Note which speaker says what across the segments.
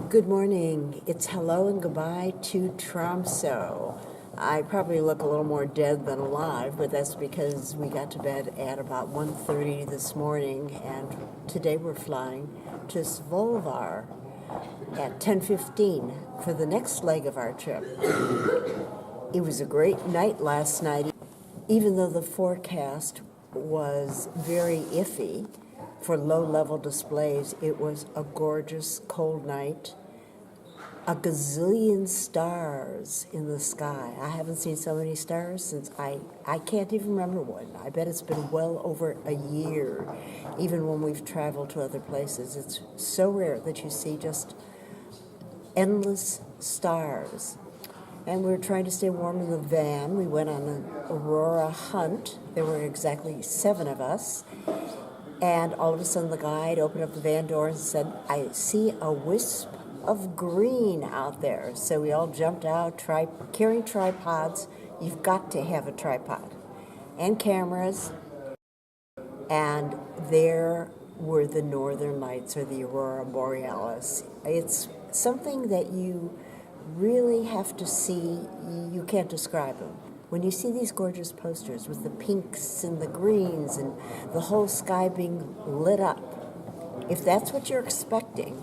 Speaker 1: Good morning. It's hello and goodbye to Tromso. I probably look a little more dead than alive, but that's because we got to bed at about 1:30 this morning, and today we're flying to Svolvær at 10:15 for the next leg of our trip. It was a great night last night, even though the forecast was very iffy. For low-level displays, it was a gorgeous cold night. A gazillion stars in the sky. I haven't seen so many stars since I can't even remember one. I bet it's been well over a year, even when we've traveled to other places. It's so rare that you see just endless stars. And we were trying to stay warm in the van. We went on an aurora hunt. There were exactly 7 of us. And all of a sudden the guide opened up the van door and said, "I see a wisp of green out there." So we all jumped out, carrying tripods. You've got to have a tripod. And cameras. And there were the northern lights, or the aurora borealis. It's something that you really have to see. You can't describe them. When you see these gorgeous posters with the pinks and the greens and the whole sky being lit up, if that's what you're expecting,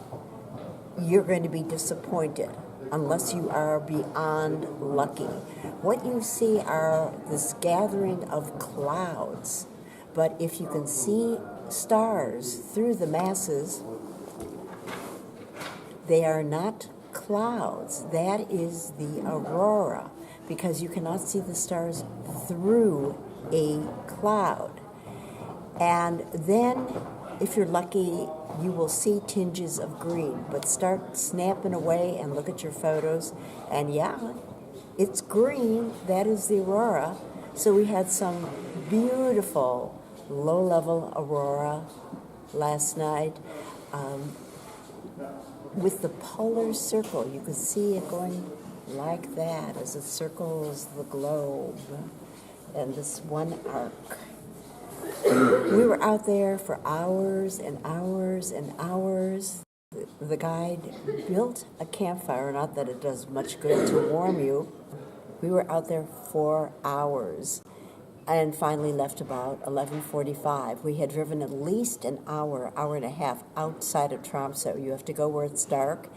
Speaker 1: you're going to be disappointed unless you are beyond lucky. What you see are this gathering of clouds, but if you can see stars through the masses, they are not clouds. That is the aurora, because you cannot see the stars through a cloud. And then, if you're lucky, you will see tinges of green, but start snapping away and look at your photos, and yeah, it's green. That is the aurora. So we had some beautiful low-level aurora last night. With the polar circle, you could see it going like that as it circles the globe, and this one arc. We were out there for hours and hours and hours. The guide built a campfire, not that it does much good to warm you. We were out there for hours and finally left about 11:45. We had driven at least an hour and a half outside of Tromso. You have to go where it's dark,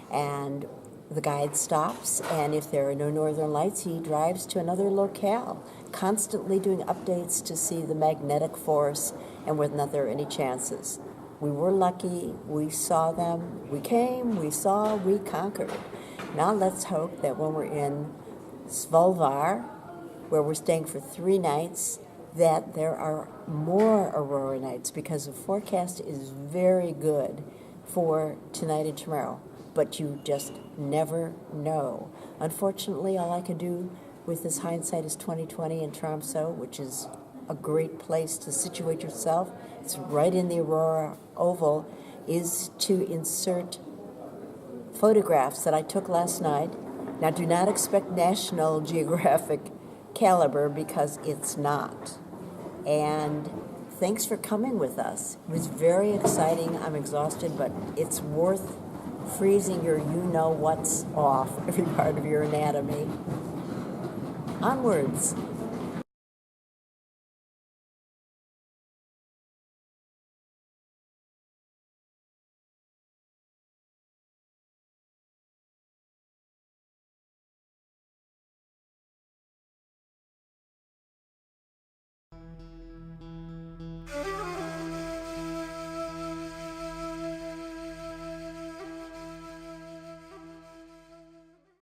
Speaker 1: and the guide stops, and if there are no northern lights, he drives to another locale, constantly doing updates to see the magnetic force and whether or not there are any chances. We were lucky. We saw them. We came, we saw, we conquered. Now let's hope that when we're in Svolvær, where we're staying for 3 nights, that there are more aurora nights, because the forecast is very good for tonight and tomorrow. But you just never know. Unfortunately, all I can do with this hindsight is 2020 in Tromso, which is a great place to situate yourself. It's right in the aurora oval, is to insert photographs that I took last night. Now, do not expect National Geographic caliber, because it's not. And thanks for coming with us. It was very exciting. I'm exhausted, but it's worth freezing your you-know-what's off every part of your anatomy. Onwards.